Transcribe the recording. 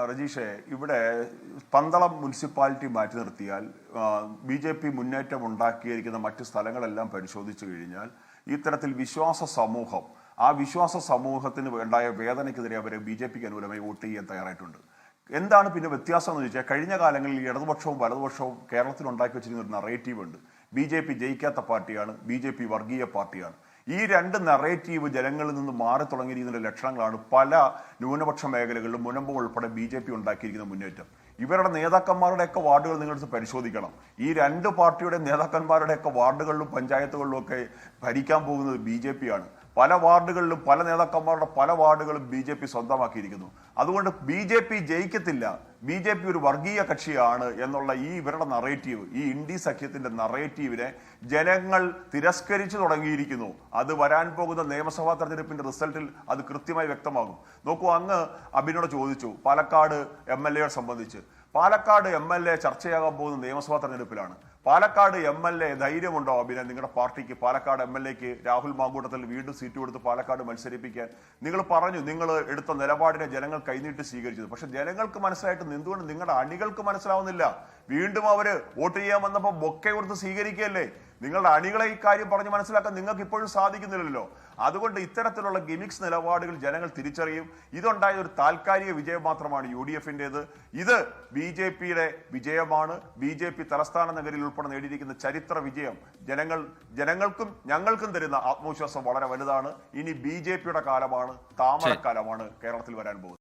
രജീഷേ, ഇവിടെ പന്തളം മുനിസിപ്പാലിറ്റി മാറ്റി നിർത്തിയാൽ BJP മുന്നേറ്റം ഉണ്ടാക്കിയിരിക്കുന്ന മറ്റ് സ്ഥലങ്ങളെല്ലാം പരിശോധിച്ചു കഴിഞ്ഞാൽ ഇത്തരത്തിൽ ആ വിശ്വാസ സമൂഹത്തിന് ഉണ്ടായ വേദനയ്ക്കെതിരെ അവരെ BJPക്ക് അനുകൂലമായി വോട്ട് ചെയ്യാൻ തയ്യാറായിട്ടുണ്ട്. എന്താണ് പിന്നെ വ്യത്യാസം എന്ന് ചോദിച്ചാൽ, കഴിഞ്ഞ കാലങ്ങളിൽ ഇടതുപക്ഷവും വലതുപക്ഷവും കേരളത്തിൽ ഉണ്ടാക്കി വെച്ചിരിക്കുന്ന ഒരു നറേറ്റീവ് ഉണ്ട്. BJP ജയിക്കാത്ത പാർട്ടിയാണ്, BJP വർഗീയ പാർട്ടിയാണ്. ഈ രണ്ട് നറേറ്റീവ് ജനങ്ങളിൽ നിന്ന് മാറി തുടങ്ങിയിരിക്കുന്ന ലക്ഷണങ്ങളാണ് പല ന്യൂനപക്ഷ മേഖലകളിലും മുനമ്പം ഉൾപ്പെടെ BJP ഉണ്ടാക്കിയിരിക്കുന്ന മുന്നേറ്റം. ഇവരുടെ നേതാക്കന്മാരുടെയൊക്കെ വാർഡുകൾ നിങ്ങൾ പരിശോധിക്കണം. ഈ രണ്ട് പാർട്ടിയുടെ നേതാക്കന്മാരുടെയൊക്കെ വാർഡുകളിലും പഞ്ചായത്തുകളിലും ഒക്കെ ഭരിക്കാൻ പോകുന്നത് BJP ആണ്. പല വാർഡുകളിലും പല നേതാക്കന്മാരുടെ പല വാർഡുകളും BJP സ്വന്തമാക്കിയിരിക്കുന്നു. അതുകൊണ്ട് BJP ജയിക്കത്തില്ല, BJP ഒരു വർഗീയ കക്ഷിയാണ് എന്നുള്ള ഇവരുടെ നറേറ്റീവ്, ഈ ഇന്ത്യ സഖ്യത്തിന്റെ നറേറ്റീവിനെ ജനങ്ങൾ തിരസ്കരിച്ചു തുടങ്ങിയിരിക്കുന്നു. അത് വരാൻ പോകുന്ന നിയമസഭാ തെരഞ്ഞെടുപ്പിന്റെ റിസൾട്ടിൽ അത് കൃത്യമായി വ്യക്തമാകും. നോക്കൂ, അങ്ങ് അബിനോട് ചോദിച്ചു പാലക്കാട് MLA സംബന്ധിച്ച്. പാലക്കാട് MLA ചർച്ചയാകാൻ പോകുന്ന നിയമസഭാ തെരഞ്ഞെടുപ്പിലാണ്. പാലക്കാട് MLA ധൈര്യമുണ്ടോ അബിനെ, നിങ്ങളുടെ പാർട്ടിക്ക് പാലക്കാട് MLAക്ക് രാഹുൽ മാങ്കൂട്ടത്തിൽ വീണ്ടും സീറ്റ് കൊടുത്ത് പാലക്കാട് മത്സരിപ്പിക്കാൻ? നിങ്ങൾ പറഞ്ഞു നിങ്ങൾ എടുത്ത നിലപാടിനെ ജനങ്ങൾ കൈനീട്ടി സ്വീകരിച്ചത്. പക്ഷെ ജനങ്ങൾക്ക് മനസ്സിലായിട്ട് എന്തുകൊണ്ട് നിങ്ങളുടെ അണികൾക്ക് മനസ്സിലാവുന്നില്ല? വീണ്ടും അവര് വോട്ട് ചെയ്യാൻ വന്നപ്പോൾ ബൊക്കെ കൊടുത്ത് സ്വീകരിക്കുകയല്ലേ? നിങ്ങളുടെ അണികളെ ഈ കാര്യം പറഞ്ഞ് മനസ്സിലാക്കാൻ നിങ്ങൾക്ക് ഇപ്പോഴും സാധിക്കുന്നില്ലല്ലോ. അതുകൊണ്ട് ഇത്തരത്തിലുള്ള ഗിമിക്സ് നിലപാടുകൾ ജനങ്ങൾ തിരിച്ചറിയും. ഇതുണ്ടായ ഒരു താൽക്കാലിക വിജയം മാത്രമാണ് UDFന്റേത്. ഇത് BJPയുടെ വിജയമാണ്. BJP തലസ്ഥാന നഗരിയിൽ ഉൾപ്പെടെ നേടിയിരിക്കുന്ന ചരിത്ര വിജയം ജനങ്ങൾക്കും ഞങ്ങൾക്കും തരുന്ന ആത്മവിശ്വാസം വളരെ വലുതാണ്. ഇനി BJPയുടെ കാലമാണ്, താമരക്കാലമാണ് കേരളത്തിൽ വരാൻ പോകുന്നത്.